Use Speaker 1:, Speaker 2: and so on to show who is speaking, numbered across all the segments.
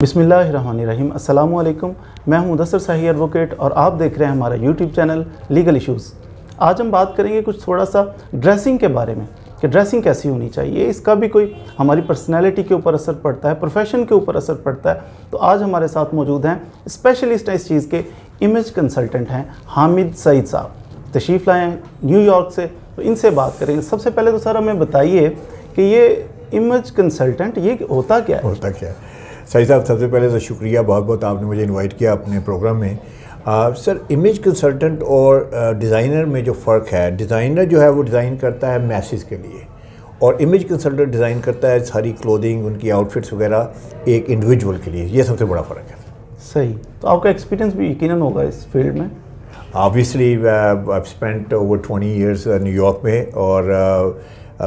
Speaker 1: بسم اللہ الرحمن الرحیم۔ السلام علیکم، میں ہوں مدثر صاحی ایڈوکیٹ اور آپ دیکھ رہے ہیں ہمارا یوٹیوب چینل لیگل ایشوز۔ آج ہم بات کریں گے کچھ تھوڑا سا ڈریسنگ کے بارے میں کہ ڈریسنگ کیسی ہونی چاہیے، اس کا بھی کوئی ہماری پرسنالٹی کے اوپر اثر پڑتا ہے، پروفیشن کے اوپر اثر پڑتا ہے۔ تو آج ہمارے ساتھ موجود ہیں اسپیشلسٹ ہیں اس چیز کے، امیج کنسلٹنٹ ہیں حامد سعید صاحب، تشریف لائے ہیں نیو یارک سے، تو ان سے بات کریں گے۔ سب سے پہلے تو سر ہمیں بتائیے کہ یہ امیج کنسلٹنٹ یہ ہوتا کیا ہے؟
Speaker 2: ہوتا کیا ہے سعید صاحب، سب سے پہلے تو شکریہ بہت بہت، آپ نے مجھے انوائٹ کیا اپنے پروگرام میں۔ سر، امیج کنسلٹنٹ اور ڈیزائنر میں جو فرق ہے، ڈیزائنر جو ہے وہ ڈیزائن کرتا ہے میسز کے لیے، اور امیج کنسلٹنٹ ڈیزائن کرتا ہے ساری کلودنگ، ان کی آؤٹ فٹس وغیرہ ایک انڈیویجول کے لیے۔ یہ سب سے بڑا فرق ہے۔ صحیح،
Speaker 1: تو آپ کا ایکسپیرینس بھی یقیناً ہوگا اس فیلڈ میں؟
Speaker 2: Obviously I've spent over 20 years new York میں، اور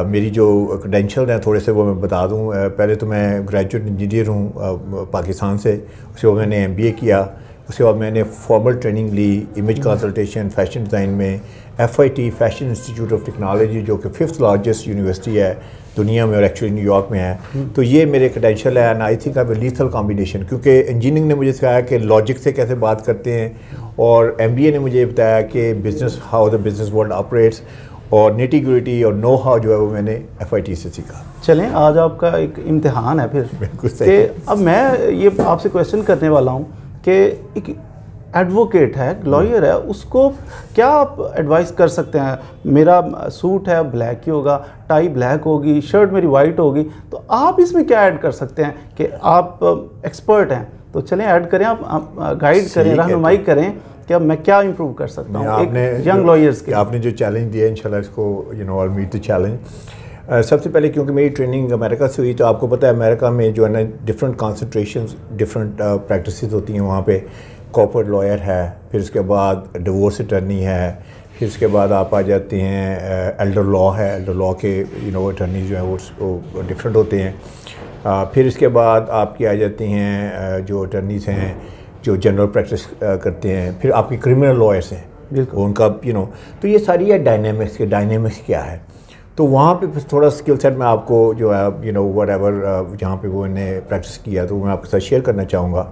Speaker 2: میری جو کریڈینشیل ہیں تھوڑے سے وہ میں بتا دوں۔ پہلے تو میں گریجویٹ انجینئر ہوں پاکستان سے، اس کے بعد میں نے MBA کیا، اس کے بعد میں نے فارمل ٹریننگ لی امیج کنسلٹیشن فیشن ڈیزائن میں FIT fashion institute of technology, جو کہ 5th لارجسٹ یونیورسٹی ہے دنیا میں اور ایکچولی نیو یارک میں ہے۔ تو یہ میرے کریڈینشیل ہے، and I think I a lethal combination, کیونکہ انجینئرنگ نے مجھے سکھایا کہ لاجک سے کیسے بات کرتے ہیں، اور MBA نے مجھے بتایا کہ business how the business world operates, اور نیٹی گریٹی اور نو ہاؤ جو ہے وہ میں نے FIT سے سیکھا۔
Speaker 1: چلیں، آج آپ کا ایک امتحان ہے پھر
Speaker 2: بالکل
Speaker 1: کہ
Speaker 2: صحیح۔
Speaker 1: اب میں یہ آپ سے کویشچن کرنے والا ہوں کہ ایک ایڈوکیٹ ہے، لائر ہے، اس کو کیا آپ ایڈوائز کر سکتے ہیں؟ میرا سوٹ ہے بلیک ہی ہوگا، ٹائی بلیک ہوگی، شرٹ میری وائٹ ہوگی، تو آپ اس میں کیا ایڈ کر سکتے ہیں کہ آپ ایکسپرٹ ہیں؟ تو چلیں ایڈ کریں، آپ گائیڈ کریں، رہنمائی کریں کہ اب میں کیا امپروو کر سکتا ہوں ایک ینگ لائرز کے۔
Speaker 2: آپ نے جو چیلنج دیا انشاءاللہ اس کو I'll meet the challenge۔ سب سے پہلے کیونکہ میری ٹریننگ امریکہ سے ہوئی، تو آپ کو پتہ ہے امریکہ میں جو ہے نا ڈفرینٹ کانسنٹریشنز، ڈفرینٹ پریکٹسز ہوتی ہیں وہاں پہ۔ کارپوریٹ لائر ہے، پھر اس کے بعد ڈیورس اٹرنی ہے، پھر اس کے بعد آپ آ جاتے ہیں ایلڈر لا ہے، ایلڈر لا کے اٹرنی جو ہیں وہ ڈفرینٹ ہوتے ہیں۔ پھر اس کے بعد آپ کی آ جاتی ہیں جو اٹرنیز ہیں جو جنرل پریکٹس کرتے ہیں، پھر آپ کی کرمنل لائرس ہیں ان کا تو یہ ساری ہے ڈائنامکس کے، ڈائنامکس کیا ہے، تو وہاں پہ تھوڑا اسکل سیٹ میں آپ کو جو ہے وٹ ایور جہاں پہ وہ انہیں پریکٹس کیا تو میں آپ کے ساتھ شیئر کرنا چاہوں گا۔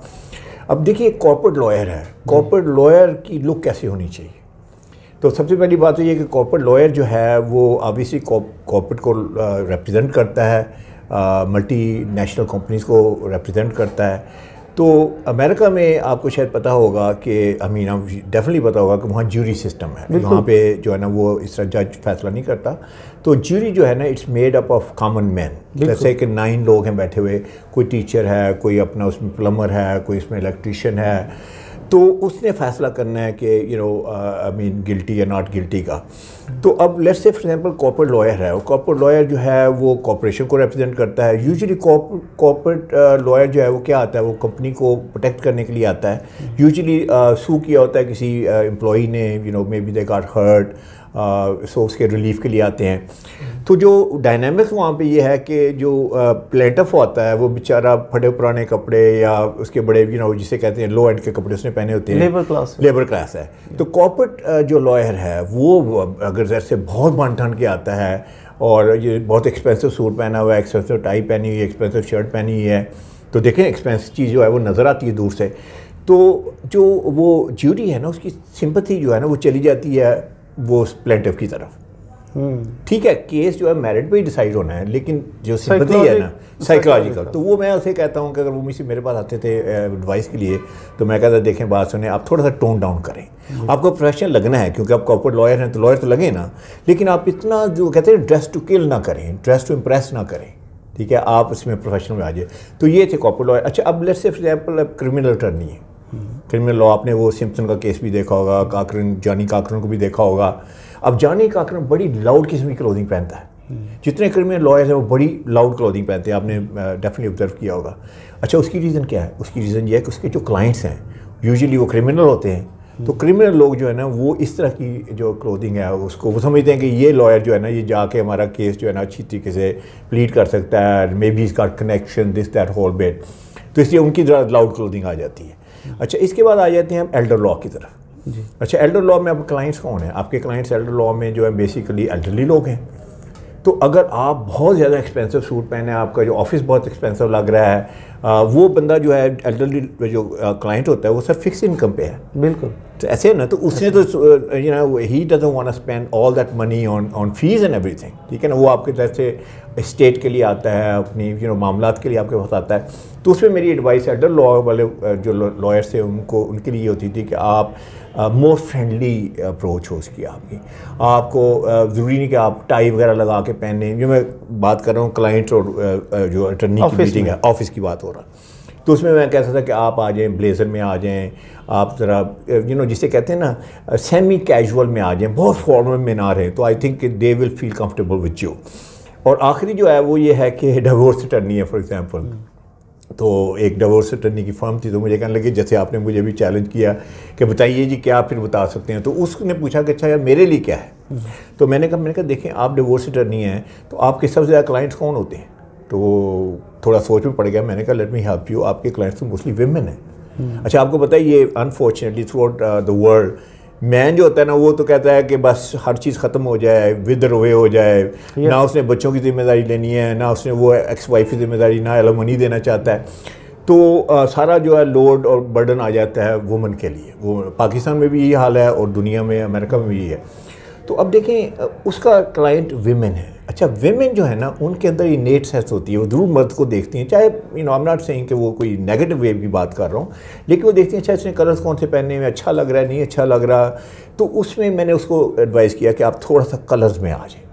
Speaker 2: اب دیکھیے، کارپوریٹ لائر ہے، کارپوریٹ لائر کی لک کیسی ہونی چاہیے؟ تو سب سے پہلی بات تو یہ کہ کارپوریٹ لائر جو ہے وہ آبویسلی کارپوریٹ کو ریپرزینٹ کرتا ہے، ملٹی نیشنل کمپنیز کو ریپرزینٹ کرتا ہے۔ تو امریکہ میں آپ کو شاید پتہ ہوگا کہ ڈیفینیٹلی پتہ ہوگا کہ وہاں جیوری سسٹم ہے، وہاں پہ جو ہے نا وہ اس طرح جج فیصلہ نہیں کرتا۔ تو جیوری جو ہے نا it's made up of common man, جیسے کہ 9 لوگ ہیں بیٹھے ہوئے، کوئی ٹیچر ہے، کوئی اپنا اس میں پلمبر ہے، کوئی اس میں الیکٹریشین ہے، تو اس نے فیصلہ کرنا ہے کہ گلٹی یا ناٹ گلٹی کا۔ تو اب let's say for example corporate lawyer ہے، اور کارپوریٹ لائر جو ہے وہ کارپوریشن کو ریپرزینٹ کرتا ہے۔ یوزلی کارپوریٹ لائر جو ہے وہ کیا آتا ہے، وہ کمپنی کو پروٹیکٹ کرنے کے لیے آتا ہے۔ یوزلی سو کیا ہوتا ہے کسی امپلائی نے، maybe they got hurt, so اس کے ریلیف کے لیے آتے ہیں۔ تو جو ڈائنامکس وہاں پہ یہ ہے کہ جو پلیٹف ہوتا ہے وہ بیچارہ پھٹے پرانے کپڑے یا اس کے بڑے جسے کہتے ہیں لو اینڈ کے کپڑے اس نے پہنے ہوتے ہیں، لیبر کلاس ہے۔ تو کارپوریٹ جو لائر ہے وہ اگر جیسے بہت بن ٹھن کے آتا ہے اور یہ بہت ایکسپینسو سوٹ پہنا ہوا ہے، ایکسپینسو ٹائی پہنی ہوئی ہے، ایکسپینسو شرٹ پہنی ہوئی ہے، تو دیکھیں ایکسپینسو چیز جو ہے وہ نظر آتی ہے دور سے، تو جو وہ جیوری ہے نا اس کی سمپتھی جو ہے نا وہ چلی جاتی ہے وہ پلینٹف کی طرف۔ ٹھیک ہے، کیس جو ہے میرٹ پہ ہی ڈیسائیڈ ہونا ہے، لیکن جو سمپتھی ہے نا سائیکولوجیکل، تو وہ میں اسے کہتا ہوں کہ اگر وہ مجھ سے میرے پاس آتے تھے ایڈوائس کے لیے تو میں کہتا دیکھیں بات سنیں، آپ تھوڑا سا ٹون ڈاؤن کریں، آپ کو پروفیشنل لگنا ہے کیونکہ آپ کارپوریٹ لائر ہیں تو لائر تو لگے نا، لیکن آپ اتنا جو کہتے ہیں ڈریس ٹو کل نہ کریں، ڈریس ٹو امپریس نہ کریں، ٹھیک ہے، آپ اس میں پروفیشنل میں آ جائیں۔ تو یہ تھے کارپوریٹ لائر۔ اچھا، اب let's say for example criminal attorney ہے، کرمنل لا، آپ نے وہ سمپسن کا کیس بھی دیکھا ہوگا، کاکرن، جانی کاکرن کو بھی دیکھا ہوگا۔ اب جانی کاکرن بڑی لاؤڈ قسم کی کلوتھنگ پہنتا ہے، جتنے کرمنل لائرز ہیں وہ بڑی لاؤڈ کلوتھنگ پہنتے ہیں، آپ نے ڈیفینیٹلی آبزرو کیا ہوگا۔ اچھا، اس کی ریزن کیا ہے؟ اس کی ریزن یہ ہے کہ اس کے جو کلائنٹس ہیں یوزلی وہ کرمنل ہوتے ہیں، تو کرمنل لوگ جو ہے نا وہ اس طرح کی جو کلوتھنگ ہے اس کو وہ سمجھتے ہیں کہ یہ لائر جو ہے نا یہ جا کے ہمارا کیس جو ہے نا اچھی طریقے سے پلیڈ کر سکتا ہے، مے بی اس کا connection this that whole bet, تو اس لیے ان کی ذرا لاؤڈ کلوتھنگ آ جاتی ہے۔ اچھا، اس کے بعد آ جاتے ہیں ہم ایلڈر لا کی طرف۔ اچھا، ایلڈر لا میں آپ کلائنٹس کون ہیں؟ آپ کے کلائنٹس ایلڈر لا میں جو ہے بیسیکلی ایلڈرلی لوگ ہیں۔ تو اگر آپ بہت زیادہ ایکسپینسو سوٹ پہنے، آپ کا جو آفس بہت ایکسپینسو لگ رہا ہے، وہ بندہ جو ہے ایلڈرلی جو کلائنٹ ہوتا ہے وہ سر فکس انکم پہ ہے.
Speaker 1: بالکل.
Speaker 2: تو ایسے ہے نا, تو اس نے تو ہی doesn't want to spend all that money on face and everything, ٹھیک ہے نا. وہ آپ کی طرف سے اسٹیٹ کے لیے آتا ہے, اپنی معاملات کے لیے آپ کے پاس آتا ہے. تو اس میں میری ایڈوائس ایلڈر لا والے جو لائرس تھے ان کے لیے ہوتی تھی کہ آپ مور فرینڈلی اپروچ ہو اس کی. آپ کو ضروری نہیں کہ آپ ٹائی وغیرہ لگا کے پہنیں. جو میں بات کر رہا ہوں کلائنٹ اور جو اٹرنی کی میٹنگ ہے, آفس کی بات ہو رہا, تو اس میں کہتا تھا کہ آپ آ جائیں بلیزر میں آ جائیں, آپ ذرا جسے کہتے ہیں نا سیمی کیجول میں آ جائیں, بہت فارمل میں نہ رہیں, تو I think they will feel comfortable with you. اور آخری جو ہے وہ یہ ہے کہ ڈیورس اٹرنی ہے فار ایگزامپل. تو ایک ڈیورس اٹرنی کی فرم تھی, تو مجھے کہنے لگے جیسے آپ نے مجھے بھی چیلنج کیا کہ بتائیے جی کیا پھر بتا سکتے ہیں. تو اس نے پوچھا کہ اچھا یار میرے لیے کیا ہے. تو میں نے کہا دیکھیں آپ ڈیورس اٹرنی ہیں تو آپ کے سب سے زیادہ کلائنٹس کون ہوتے ہیں. تو وہ تھوڑا سوچ میں پڑ گیا. میں نے کہا لیٹ می ہیلپ یو, آپ کے کلائنٹس تو موسٹلی ویمن ہیں. اچھا آپ کو پتہ ہے یہ unfortunately throughout the world مین جو ہوتا ہے نا وہ تو کہتا ہے کہ بس ہر چیز ختم ہو جائے, ودر اوے ہو جائے, نہ اس نے بچوں کی ذمہ داری لینی ہے, نہ اس نے وہ ایکس وائف کی ذمہ داری, نہ ایلومنی دینا چاہتا ہے. تو سارا جو ہے لوڈ اور برڈن آ جاتا ہے وومن کے لیے. وہ پاکستان میں بھی یہی حال ہے اور دنیا میں امریکہ میں بھی یہی ہے. تو اب دیکھیں اس کا کلائنٹ ویمن ہے. اچھا ویمن جو ہے نا ان کے اندر انیٹ سینس ہوتی ہے, وہ ضرور مرد کو دیکھتی ہیں, چاہے I'm not saying کہ وہ کوئی نیگیٹو وے کی بات کر رہا ہوں, لیکن وہ دیکھتی ہیں اچھا اس نے کلرز کون سے پہننے میں اچھا لگ رہا ہے, نہیں اچھا لگ رہا. تو اس میں نے اس کو ایڈوائز کیا کہ آپ تھوڑا سا کلرز میں آ جائیں.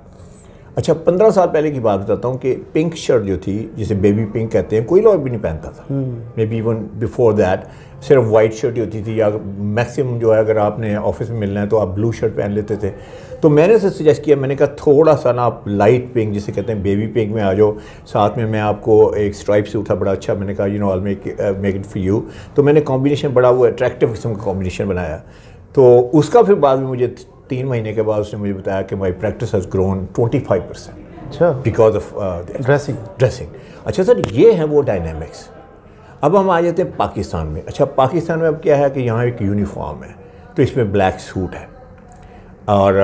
Speaker 2: اچھا 15 سال پہلے کی بات بتاتا ہوں کہ پنک شرٹ جو تھی جسے بیبی پنک کہتے ہیں کوئی لوگ بھی نہیں پہنتا تھا. Maybe even before that صرف وائٹ شرٹ ہی ہوتی تھی, یا میکسیمم جو ہے اگر آپ نے آفس میں ملنا ہے تو آپ بلو شرٹ پہن لیتے تھے. تو میں نے اسے سجیسٹ کیا, میں نے کہا تھوڑا سا نا آپ لائٹ پنک جسے کہتے ہیں بیبی پنک میں آ جاؤ, ساتھ میں آپ کو ایک اسٹرائپ سوٹ تھا بڑا اچھا, میں نے کہا I'll make it for you. تو میں نے کمبینیشن بڑا وہ اٹریکٹیو قسم کا کمبینیشن بنایا. تو اس کا پھر بعد میں مجھے 3 مہینے کے بعد اس نے مجھے بتایا کہ مائی پریکٹس ہیز گرون 25%.
Speaker 1: اچھا
Speaker 2: بیکاز آف ڈریسنگ. اچھا سر یہ ہیں وہ ڈائنامکس. اب ہم آ جاتے ہیں پاکستان میں. اچھا پاکستان میں اب کیا ہے کہ یہاں ایک یونیفارم ہے, تو اس میں بلیک سوٹ ہے اور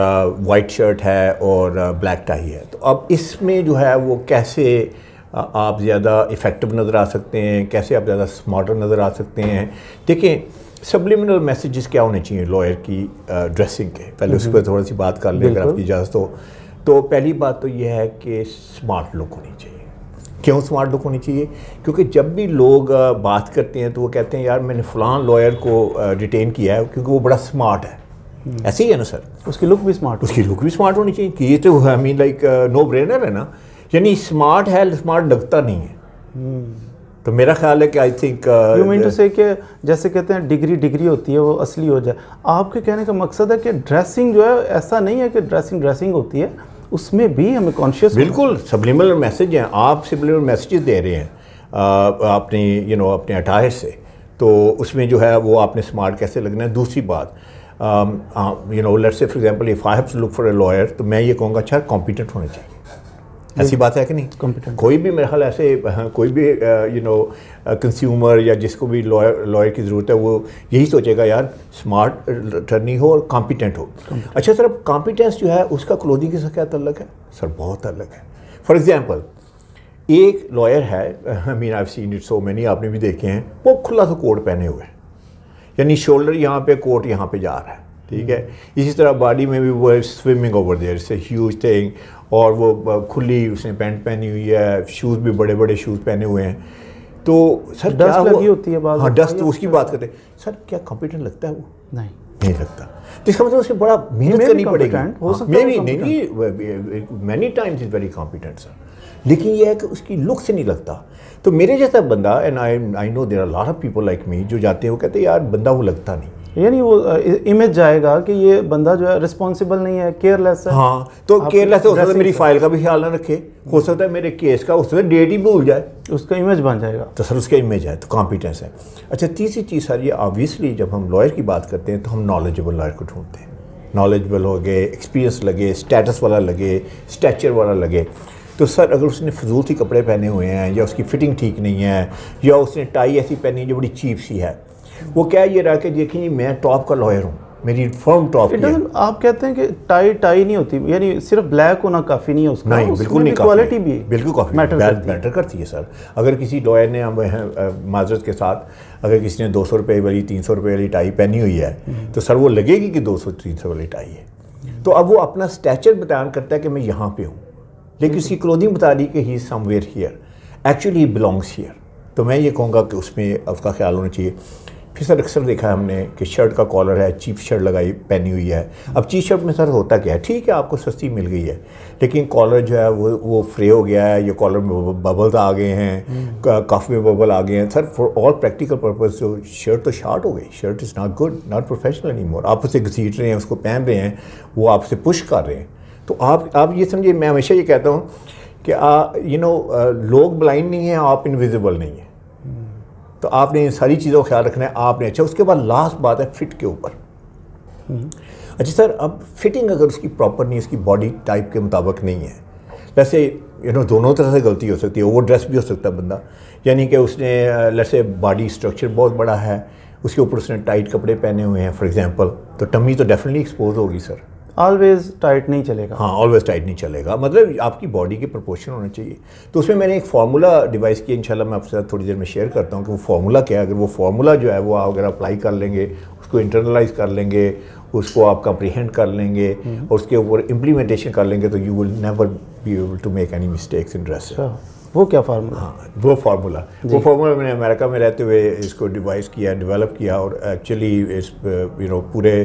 Speaker 2: وائٹ شرٹ ہے اور بلیک ٹائی ہے. تو اب اس میں جو ہے وہ کیسے آپ زیادہ افیکٹو نظر آ سکتے ہیں, کیسے آپ زیادہ سمارٹر نظر آ سکتے ہیں. دیکھیں سبلیمنل میسیجز کیا ہونے چاہیے لائر کی ڈریسنگ کے, پہلے اس پہ تھوڑا سی بات کر لیں اگر آپ کی اجازت ہو. تو پہلی بات تو یہ ہے کہ سمارٹ لک ہونی چاہیے. کیوں سمارٹ لک ہونی چاہیے؟ کیونکہ جب بھی لوگ بات کرتے ہیں تو وہ کہتے ہیں یار میں نے فلاں لائر کو ریٹین کیا ہے کیونکہ وہ بڑا سمارٹ ہے. ایسے ہی ہے نا سر,
Speaker 1: اس کی لک بھی سمارٹ,
Speaker 2: اس کی لک بھی سمارٹ ہونی چاہیے. کہ یہ تو آئی مین لائک نو برینر ہے نا, یعنی سمارٹ ہے سمارٹ لگتا نہیں ہے. تو میرا خیال ہے کہ I think
Speaker 1: you mean to say کہ جیسے کہتے ہیں ڈگری ہوتی ہے وہ اصلی ہو جائے. آپ کے کہنے کا مقصد ہے کہ ڈریسنگ جو ہے ایسا نہیں ہے کہ ڈریسنگ ہوتی ہے, اس میں بھی ہمیں کانشیس.
Speaker 2: بالکل سبلیمنل میسیج ہیں, آپ سبلیمنل میسیجز دے رہے ہیں اپنی اپنے اٹائر سے, تو اس میں جو ہے وہ آپ نے سمارٹ کیسے لگنا ہے. دوسری بات let's say for example if I have to look for a lawyer, تو میں یہ کہوں گا اچھا کمپیٹنٹ ہونے چاہیے. ایسی بات ہے کہ نہیں؟ کوئی بھی میرا خیال ایسے کوئی بھی کنزیومر یا جس کو بھی لائر کی ضرورت ہے وہ یہی سوچے گا یار سمارٹ اٹرنی ہو اور کمپیٹنٹ ہو. اچھا سر اب کمپیٹنس جو ہے اس کا کلودنگ کے ساتھ کیا تعلق ہے؟ سر بہت الگ ہے. فار ایگزامپل ایک لائر ہے, آئی مین آئی سین اٹ سو مینی, آپ نے بھی دیکھے ہیں, وہ کھلا سا کوٹ پہنے ہوئے, یعنی شولڈر یہاں پہ کوٹ یہاں پہ جا رہا ہے, ٹھیک ہے. اسی طرح باڈی میں بھی وہ swimming over there, it's a huge thing, اور وہ کھلی اس نے پینٹ پہنی ہوئی ہے, شوز بھی بڑے بڑے شوز پہنے ہوئے ہیں. تو سر
Speaker 1: ڈسٹ لگی ہوتی ہے بعض,
Speaker 2: ہاں ڈسٹ اس کی بات کرتے ہیں. سر کیا کمپیٹنٹ لگتا ہے وہ؟ نہیں لگتا. تو اس کا مطلب اسے بڑا محنت کرنی پڑے گی. نہیں many times is very competent sir, لیکن یہ ہے کہ اس کی لک سے نہیں لگتا. تو میرے جیسا بندہ, and I know there are lot of people like me, جو جاتے ہیں وہ کہتے ہیں یار بندہ وہ لگتا نہیں,
Speaker 1: یعنی وہ امیج جائے گا کہ یہ بندہ جو ہے رسپانسبل نہیں ہے, کیئر لیس ہے.
Speaker 2: ہاں تو کیئر لیس ہو سکتا ہے میری فائل کا بھی خیال نہ رکھے, ہو سکتا ہے میرے کیس کا, اس سے ڈیٹ ہی بھول جائے,
Speaker 1: اس کا امیج بن جائے گا.
Speaker 2: تو سر اس کا امیج ہے, تو کمپیٹنس ہے. اچھا تیسری چیز سر یہ آبویسلی جب ہم لائر کی بات کرتے ہیں تو ہم نالجبل لائر کو ڈھونڈتے ہیں. نالجبل ہو گئے, ایکسپیرینس لگے, اسٹیٹس والا لگے, اسٹیچر والا لگے. تو سر اگر اس نے فضول سی کپڑے پہنے ہوئے ہیں, یا اس کی فٹنگ ٹھیک نہیں ہے, یا اس نے ٹائی ایسی پہنی ہے جو بڑی چیپ سی ہے, وہ کیا یہ رہا کہ دیکھیں میں ٹاپ کا لائر ہوں, میری فرم ٹاپ کی ہے.
Speaker 1: آپ کہتے ہیں کہ ٹائی نہیں ہوتی, یعنی صرف بلیک ہونا کافی نہیں ہے اس کا,
Speaker 2: نہیں بالکل نہیں,
Speaker 1: کوالٹی بھی
Speaker 2: بالکل کافی میٹر کرتی ہے سر. اگر کسی لوئر نے معذرت کے ساتھ اگر کسی نے 200 روپے والی 300 روپے والی ٹائی پہنی ہوئی ہے تو سر وہ لگے گی کہ 200-300 والی ٹائی ہے. تو اب وہ اپنا اسٹیچر بیان کرتا ہے کہ میں یہاں پہ ہوں, لیکن اس کی کلودنگ بتا رہی کہ he is somewhere here, actually he belongs here. تو میں یہ کہوں گا کہ اس میں اس کا خیال ہونا چاہیے. پھر سر اکثر دیکھا ہے ہم نے کہ شرٹ کا کالر ہے, چیپ شرٹ لگائی پہنی ہوئی ہے. اب چیپ شرٹ میں سر ہوتا کیا ہے, ٹھیک ہے آپ کو سستی مل گئی ہے, لیکن کالر جو ہے وہ فری ہو گیا ہے, یا کالر میں ببلز آ گئے ہیں, کف میں ببل آ گئے ہیں. Sir for all practical purpose جو شرٹ تو شارٹ ہو گئی, shirt is not good, not professional any more. آپ اسے گھسیٹ رہے ہیں, اس کو پہن رہے ہیں, وہ آپ سے پش کر رہے ہیں. تو آپ یہ سمجھیے, میں ہمیشہ یہ کہتا ہوں کہ لوگ بلائنڈ نہیں ہیں, آپ انویزیبل نہیں ہیں. تو آپ نے ان ساری چیزوں کا خیال رکھنا ہے آپ نے. اچھا اس کے بعد لاسٹ بات ہے فٹ کے اوپر. اچھا سر اب فٹنگ اگر اس کی پراپر نہیں, اس کی باڈی ٹائپ کے مطابق نہیں ہے, ویسے دونوں طرح سے غلطی ہو سکتی ہے. اوور ڈریس بھی ہو سکتا ہے بندہ, یعنی کہ اس نے لیٹس باڈی اسٹرکچر بہت بڑا ہے, اس کے اوپر اس نے ٹائٹ کپڑے پہنے ہوئے ہیں فار ایگزامپل, تو ٹمی تو ڈیفینیٹلی ایکسپوز ہوگی سر.
Speaker 1: آلویز ٹائٹ نہیں چلے گا.
Speaker 2: ہاں آلویز ٹائٹ نہیں چلے گا, مطلب آپ کی باڈی کے پروپورشن ہونا چاہیے. تو اس میں میں نے ایک فارمولا ڈیوائس کیا, انشاءاللہ میں آپ سے تھوڑی دیر میں شیئر کرتا ہوں کہ وہ فارمولا کیا ہے. اگر وہ فارمولا جو ہے وہ اگر اپلائی کر لیں گے, اس کو انٹرنلائز کر لیں گے, اس کو آپ کمپریہینڈ کر لیں گے اور اس کے اوپر امپلیمنٹیشن کر لیں گے, تو you will never be able to make any mistakes in dress.
Speaker 1: وہ کیا فارمولا؟
Speaker 2: ہاں وہ فارمولا میں نے امریکہ میں رہتے ہوئے اس کو ڈیوائس کیا, ڈیولپ کیا, اور ایکچولی اس پورے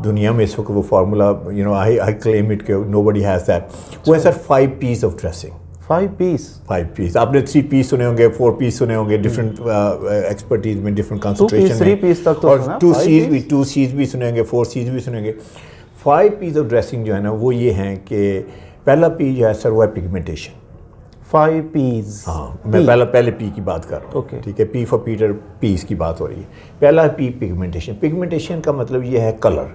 Speaker 2: دنیا میں اس وقت وہ فارمولا آئی کلیم اٹ کہ نو بڈی ہیز دیٹ. وہ ہے سر 5 پیس آف ڈریسنگ. 5 پیس. آپ نے 3 پیس سنے ہوں گے, 4 پیس سنے ہوں گے, ڈفرنٹ ایکسپرٹیز میں ڈفرنٹ کانسنٹریشن میں,
Speaker 1: 3 پیس تک تو
Speaker 2: اور 2 سیز بھی سنیں گے, 4 سیز بھی سنیں گے. 5 پیس آف ڈریسنگ جو ہے نا وہ یہ ہیں کہ پہلا پی جو ہے سر وہ ہے پگمنٹیشن.
Speaker 1: 5 پیز.
Speaker 2: ہاں میں پہلے پی کی بات کر رہا ہوں, ٹھیک ہے, پی فار پیٹر, پیس کی بات ہو رہی ہے. پہلا پی پگمنٹیشن. پگمنٹیشن کا مطلب یہ ہے کلر.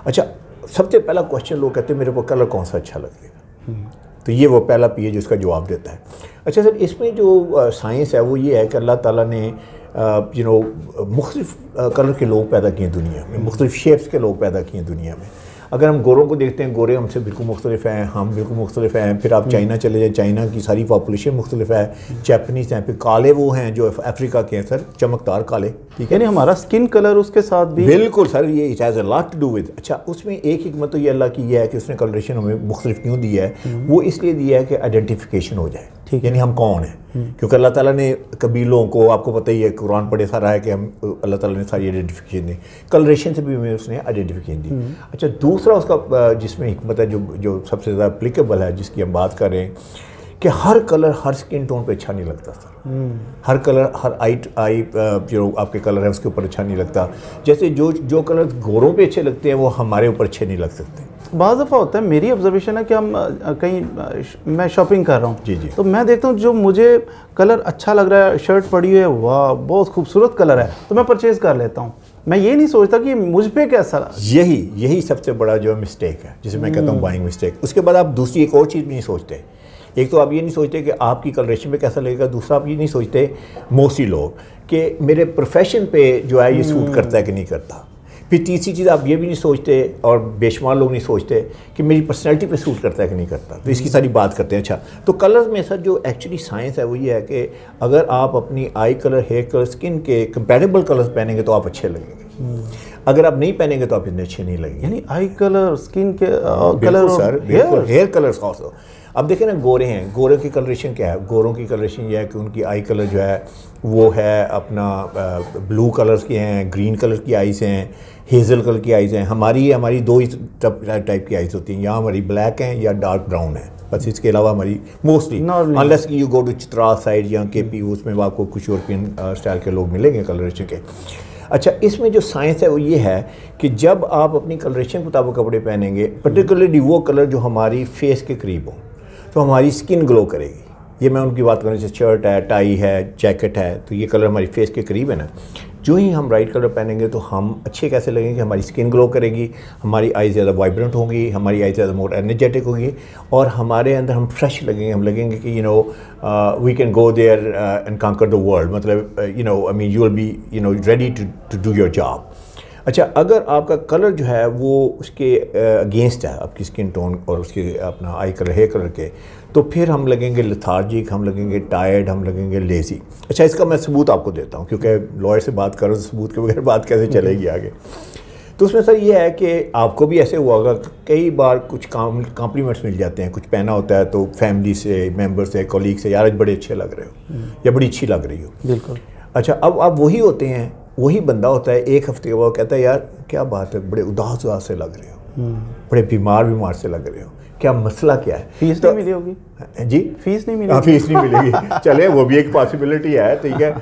Speaker 2: اچھا سب سے پہلا کوشچن لوگ کہتے ہیں میرے کو کلر کون سا اچھا لگے گا, تو یہ وہ پہلا پی ہے جو اس کا جواب دیتا ہے. اچھا سر اس میں جو سائنس ہے وہ یہ ہے کہ اللہ تعالیٰ نے مختلف کلر کے لوگ پیدا کیے دنیا میں, مختلف شیپس کے لوگ پیدا کیے دنیا میں. اگر ہم گوروں کو دیکھتے ہیں, گورے ہم سے بالکل مختلف ہیں, ہم بالکل مختلف ہیں. پھر آپ چائنا چلے جائیں, چائنا کی ساری پاپولیشن مختلف ہے. جیپنیز ہیں, پھر کالے وہ ہیں جو افریقہ کے ہیں سر, چمکدار کالے, ٹھیک ہے.
Speaker 1: یعنی ہمارا اسکن کلر اس کے ساتھ بھی
Speaker 2: بالکل سر, یہ it has a lot to do with. اچھا اس میں ایک حکمت تو یہ اللہ کی یہ ہے کہ اس نے کلریشن ہمیں مختلف کیوں دی ہے, وہ اس لیے دیا ہے کہ آئیڈینٹیفیکیشن ہو جائے, یعنی ہم کون ہیں. کیونکہ اللہ تعالیٰ نے قبیلوں کو, آپ کو پتہ ہی ہے قرآن پڑھے سارا ہے کہ ہم اللہ تعالیٰ نے ساری آئیڈینٹیفیکیشن دی, کلریشن سے بھی ہمیں اس نے آئیڈینٹیفیکیشن دی. اچھا دوسرا اس کا جس میں حکمت ہے جو سب سے زیادہ اپلیکیبل ہے, جس کی ہم بات کر رہے ہیں, کہ ہر کلر ہر سکن ٹون پہ اچھا نہیں لگتا سر. ہر کلر ہر آئی جو آپ کے کلر ہے اس کے اوپر اچھا نہیں لگتا. جیسے جو کلر گوروں پہ اچھے لگتے ہیں وہ ہمارے اوپر اچھے نہیں لگ سکتے.
Speaker 1: بعض دفعہ ہوتا ہے, میری آبزرویشن ہے کہ ہم کہیں میں شاپنگ کر رہا ہوں,
Speaker 2: جی
Speaker 1: تو میں دیکھتا ہوں جو مجھے کلر اچھا لگ رہا ہے, شرٹ پڑی ہوئی ہے, واہ بہت خوبصورت کلر ہے, تو میں پرچیز کر لیتا ہوں. میں یہ نہیں سوچتا کہ مجھ پہ کیسا
Speaker 2: یہی سب سے بڑا جو مسٹیک ہے, جسے میں کہتا ہوں بائنگ مسٹیک. اس کے بعد آپ دوسری ایک اور چیز بھی نہیں سوچتے. ایک تو آپ یہ نہیں سوچتے کہ آپ کی کلریشن پہ کیسا لگے گا, دوسرا آپ یہ نہیں سوچتے موسٹلی لوگ کہ میرے پروفیشن پہ جو ہے یہ سوٹ کرتا ہے کہ نہیں کرتا. پھر تیسری چیز آپ یہ بھی نہیں سوچتے, اور بے شمار لوگ نہیں سوچتے کہ میری پرسنالٹی پہ سوٹ کرتا ہے کہ نہیں کرتا. تو اس کی ساری بات کرتے ہیں. اچھا تو کلرز میں سر جو ایکچولی سائنس ہے وہ یہ ہے کہ اگر آپ اپنی آئی کلر, ہیئر کلر, اسکن کے کمپیٹیبل کلرز پہنیں گے تو آپ اچھے لگیں گے. اگر آپ نہیں پہنیں گے تو آپ اتنے اچھے نہیں لگیں گے.
Speaker 1: یعنی آئی کلر, اسکن کے
Speaker 2: کلر, سر ہیئر کلرز خاص ہو. اب دیکھیں نا گورے ہیں, گورے کی کلریشن کیا ہے, گوروں کی کلریشن یہ ہے کہ ان کی آئی کلر جو ہے وہ ہے اپنا بلو کلرز کے ہیں, گرین کلر کی آئیز ہیں, ہیزل کلر کی آئیز ہیں. ہماری 2 ہی ٹائپ کی آئیز ہوتی ہیں, یا ہماری بلیک ہیں یا ڈارک براؤن ہیں, بس اس کے علاوہ ہماری mostly unless you go to Chitral side یا کے پی, اس میں آپ کو کچھ یورپین اسٹائل کے لوگ ملیں گے کلریشن کے. اچھا اس میں جو سائنس ہے وہ یہ ہے کہ جب آپ اپنی کلریشن کے مطابق کپڑے پہنیں گے, پرٹیکولرلی وہ کلر جو ہماری فیس کے قریب ہوں, تو ہماری اسکن گلو کرے گی. یہ میں ان کی بات کروں, جیسے شرٹ ہے, ٹائی ہے, جیکٹ ہے, تو یہ کلر ہماری فیس کے قریب ہے نا. جو ہی ہم رائٹ کلر پہنیں گے تو ہم اچھے کیسے لگیں گے, ہماری اسکن گلو کرے گی, ہماری آئی زیادہ وائبرنٹ ہوں گی, ہماری آئی زیادہ مور انرجیٹک ہوگی, اور ہمارے اندر ہم فریش لگیں گے. ہم لگیں گے کہ we can go there and conquer the world. مطلب I mean you will be ready to do your job. اچھا اگر آپ کا کلر جو ہے وہ اس کے اگینسٹ ہے آپ کی اسکن ٹون اور اس کے اپنا آئی کلر ہیئر کلر کے, تو پھر ہم لگیں گے لیتھارجک, ہم لگیں گے ٹائرڈ, ہم لگیں گے لیزی. اچھا اس کا میں ثبوت آپ کو دیتا ہوں کیونکہ لائر سے بات کر رہا ہوں, ثبوت کے بغیر بات کیسے چلے گی آگے. تو اس میں سر یہ ہے کہ آپ کو بھی ایسے ہوا ہوگا کئی بار کچھ کمپلیمنٹس مل جاتے ہیں, کچھ پہنا ہوتا ہے تو فیملی سے, ممبر سے, کولیگ سے, یار آج بڑے اچھے لگ رہے ہو یا بڑی اچھی لگ رہی ہو.
Speaker 1: بالکل.
Speaker 2: اچھا اب وہی ہوتے ہیں, وہی بندہ ہوتا ہے ایک ہفتے کے بعد کہتا ہے یار کیا بات ہے, بڑے اداس سے لگ رہے ہو, بڑے بیمار سے لگ رہے ہو, کیا مسئلہ کیا ہے؟
Speaker 1: فیس نہیں ملی ہوگی
Speaker 2: جی,
Speaker 1: فیس نہیں ملی,
Speaker 2: فیس نہیں ملے گی. چلے وہ بھی ایک پاسبلٹی ہے, ٹھیک ہے.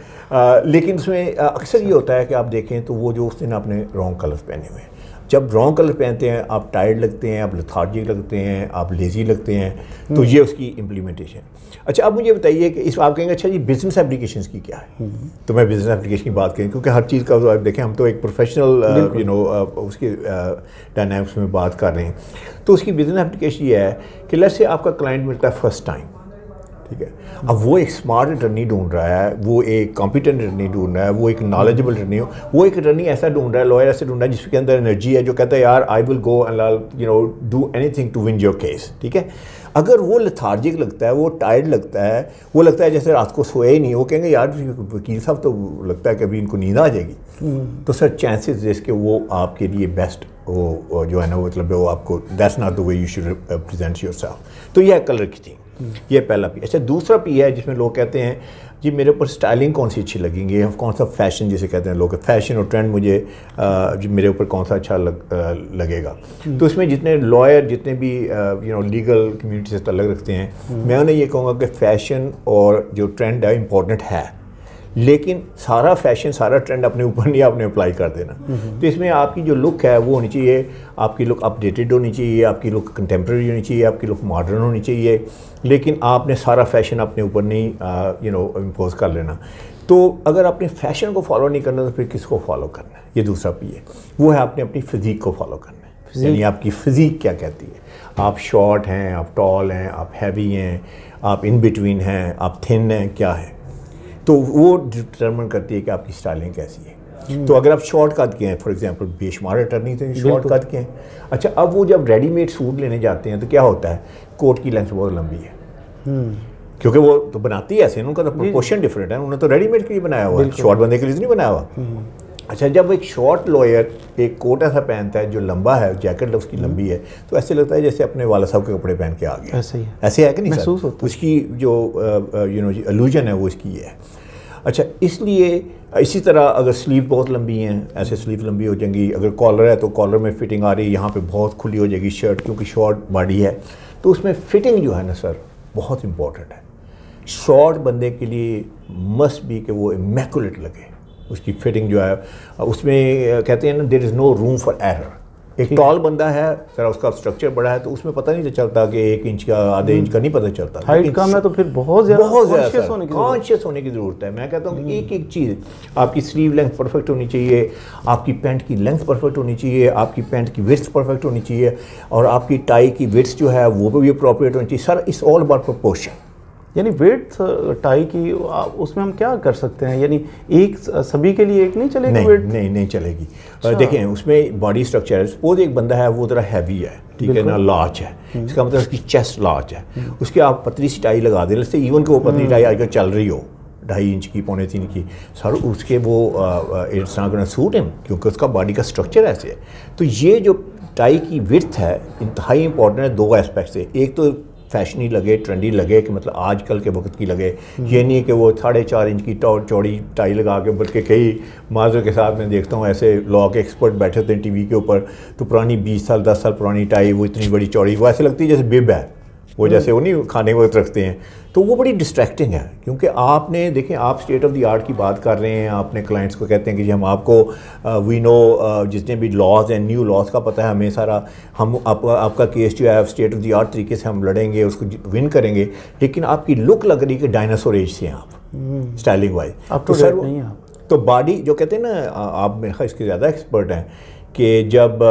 Speaker 2: لیکن اس میں اکثر یہ ہوتا ہے کہ آپ دیکھیں تو وہ جو اس دن آپ نے رانگ کلر پہنے ہوئے ہیں, جب رانگ کلر پہنتے ہیں آپ ٹائرڈ لگتے ہیں, آپ لیتھارجک لگتے ہیں, آپ لیزی لگتے ہیں, تو یہ اس کی امپلیمنٹیشن. اچھا اب مجھے بتائیے کہ اس آپ کہیں گے اچھا جی بزنس اپلیکیشنز کی کیا ہے, تو میں بزنس اپلیکیشن کی بات کریں کیونکہ ہر چیز کا دیکھیں ہم تو ایک پروفیشنل اس کی ڈائنامکس میں بات کر رہے ہیں. تو اس کی بزنس اپلیکیشن یہ ہے کہ لیٹس سے آپ کا کلائنٹ ملتا ہے فرسٹ ٹائم, ٹھیک ہے. اب وہ ایک اسمارٹ اٹرنی ڈھونڈ رہا ہے, وہ ایک کمپیٹنٹ اٹرنی ڈھونڈ رہا ہے, وہ ایک نالجبل اٹرنی ہو, وہ ایک اٹرنی ایسا ڈھونڈ رہا ہے, لائر ایسا ڈھونڈ رہا ہے جس کے اندر انرجی ہے, جو کہتا ہے یار I will go and do anything to win your case, ٹھیک ہے. اگر وہ لیتھارجک لگتا ہے, وہ ٹائرڈ لگتا ہے, وہ لگتا ہے جیسے رات کو سویا ہی نہیں, وہ کہیں گے یار وکیل صاحب تو لگتا ہے کہ ابھی ان کو نیند آ جائے گی, تو سر چانسز اس کے وہ آپ کے لیے بیسٹ وہ جو ہے نا مطلب وہ آپ کو that's not the way you should present your self. تو یہ کلر کی تھی, یہ پہلا پی. اچھا دوسرا پی ہے جس میں لوگ کہتے ہیں جی میرے اوپر اسٹائلنگ کون سی اچھی لگیں گی, کون سا فیشن جسے کہتے ہیں لوگ, فیشن اور ٹرینڈ مجھے میرے اوپر کون سا اچھا لگے گا. تو اس میں جتنے لائر جتنے بھی لیگل کمیونٹی سے تعلق رکھتے ہیں, میں انہیں یہ کہوں گا کہ فیشن اور جو ٹرینڈ ہے امپورٹنٹ ہے, لیکن سارا فیشن سارا ٹرینڈ اپنے اوپر نہیں آپ نے اپلائی کر دینا. تو اس میں آپ کی جو لک ہے وہ ہونی چاہیے, آپ کی لک اپ ڈیٹڈ ہونی چاہیے, آپ کی لک کنٹمپریری ہونی چاہیے, آپ کی لک ماڈرن ہونی چاہیے, لیکن آپ نے سارا فیشن اپنے اوپر نہیں امپوز کر لینا. تو اگر آپ نے فیشن کو فالو نہیں کرنا تو پھر کس کو فالو کرنا ہے, یہ دوسرا پی ہے, وہ ہے آپ نے اپنی فزیک کو فالو کرنا ہے. یعنی آپ کی فزیک کیا کہتی ہے, آپ شارٹ ہیں, آپ ٹال ہیں, آپ ہیوی ہیں, آپ ان بٹوین ہیں, آپ تھن ہیں, کیا ہے, تو وہ ڈٹرمن کرتی ہے کہ آپ کی اسٹائلنگ کیسی ہے. تو اگر آپ شارٹ قد کے ہیں فار ایگزامپل, بے شمار اٹرنی تھے شارٹ قد کے ہیں. اچھا اب وہ جب ریڈی میڈ سوٹ لینے جاتے ہیں تو کیا ہوتا ہے, کوٹ کی لینتھ بہت لمبی ہے, کیونکہ وہ تو بناتی ہے ایسے, ان کا تو پروپورشن ڈفرینٹ ہے, انہوں نے تو ریڈی میڈ کے لیے بنایا ہوا ہے, شارٹ بندے کے لیے نہیں بنایا ہوا. اچھا جب ایک شارٹ لائر ایک کوٹ ایسا پہنتا ہے جو لمبا ہے, جیکٹ اس کی لمبی ہے, تو ایسے لگتا ہے جیسے اپنے والد صاحب کے کپڑے پہن کے آ گیا. ایسے ہے کہ نہیں سر, اس کی جو الوژن ہے وہ اس کی یہ ہے. اچھا اس لیے اسی طرح اگر سلیو بہت لمبی ہیں, ایسے سلیو لمبی ہو جائیں گی, اگر کالر ہے تو کالر میں فٹنگ آ رہی ہے, یہاں پہ بہت کھلی ہو جائے گی شرٹ کیونکہ شارٹ باڈی ہے, تو اس میں فٹنگ جو ہے نا سر بہت امپورٹنٹ ہے. شارٹ بندے کے لیے مسٹ بھی کہ وہ امیکولیٹ لگے, اس کی فٹنگ جو ہے اس میں کہتے ہیں نا دیر از نو روم فار ایرر. ایک ٹال بندہ ہے ذرا, اس کا اسٹرکچر بڑا ہے تو اس میں پتہ نہیں چلتا کہ 1 انچ کا آدھے انچ کا نہیں پتہ چلتا.
Speaker 1: ہائٹ کم ہے تو پھر بہت زیادہ
Speaker 2: کانشیس ہونے کی ضرورت ہے. میں کہتا ہوں کہ ایک چیز, آپ کی سلیو لینتھ پرفیکٹ ہونی چاہیے, آپ کی پینٹ کی لینتھ پرفیکٹ ہونی چاہیے, آپ کی پینٹ کی وڈتھ پرفیکٹ ہونی چاہیے, اور آپ کی ٹائی کی وڈتھ جو ہے وہ بھی اپروپریٹ ہونی چاہیے. Sir it's all about proportion.
Speaker 1: یعنی ویٹ ٹائی کی اس میں ہم کیا کر سکتے ہیں, یعنی ایک سبھی کے لیے ایک نہیں چلے گی؟
Speaker 2: نہیں چلے گی. دیکھیں اس میں باڈی اسٹرکچر ہے, سپوز ایک بندہ ہے وہ ذرا ہیوی ہے, ٹھیک ہے نا, لارج ہے, اس کا مطلب اس کی چیسٹ لارج ہے, اس کے آپ پتلی سی ٹائی لگا دیں, سے ایون کہ وہ پتلی ٹائی آج کل چل رہی ہو 2.5 انچ کی 2.25 انچ کی, سر اس کے وہ اٹس ناٹ گونا سوٹ ہم, کیونکہ اس کا باڈی کا اسٹرکچر ایسے ہے. تو یہ جو ٹائی کی وڈتھ ہے انتہائی امپورٹنٹ ہے 2 ایسپیکٹ سے. ایک تو فیشنی لگے, ٹرینڈی لگے, کہ مطلب آج کل کے وقت کی لگے, یہ نہیں کہ وہ 4.5 انچ کی چوڑی ٹائی لگا کے, بلکہ کئی معذر کے ساتھ میں دیکھتا ہوں ایسے لا کے ایکسپرٹ بیٹھے ہوتے ہیں ٹی وی کے اوپر, تو پرانی 20 سال 10 سال پرانی ٹائی, وہ اتنی بڑی چوڑی, وہ ایسے لگتی ہے جیسے بب ہے, وہ جیسے وہ نہیں کھانے وقت رکھتے ہیں. تو وہ بڑی ڈسٹریکٹنگ ہے, کیونکہ آپ نے دیکھیں آپ اسٹیٹ آف دی آرٹ کی بات کر رہے ہیں, آپ نے کلائنٹس کو کہتے ہیں کہ جی ہم آپ کو وی نو جتنے بھی لاز ہیں, نیو لاز کا پتہ ہے ہمیں سارا, ہم آپ کا کیس جو ہے اسٹیٹ آف دی آرٹ طریقے سے ہم لڑیں گے, اس کو ون کریں گے, لیکن آپ کی لک لگ رہی کہ ڈائناسور ایج سے ہیں آپ اسٹائلنگ وائز.
Speaker 1: تو سر
Speaker 2: تو باڈی جو کہتے ہیں نا, آپ میرے خیال اس کے زیادہ ایکسپرٹ ہیں, کہ جب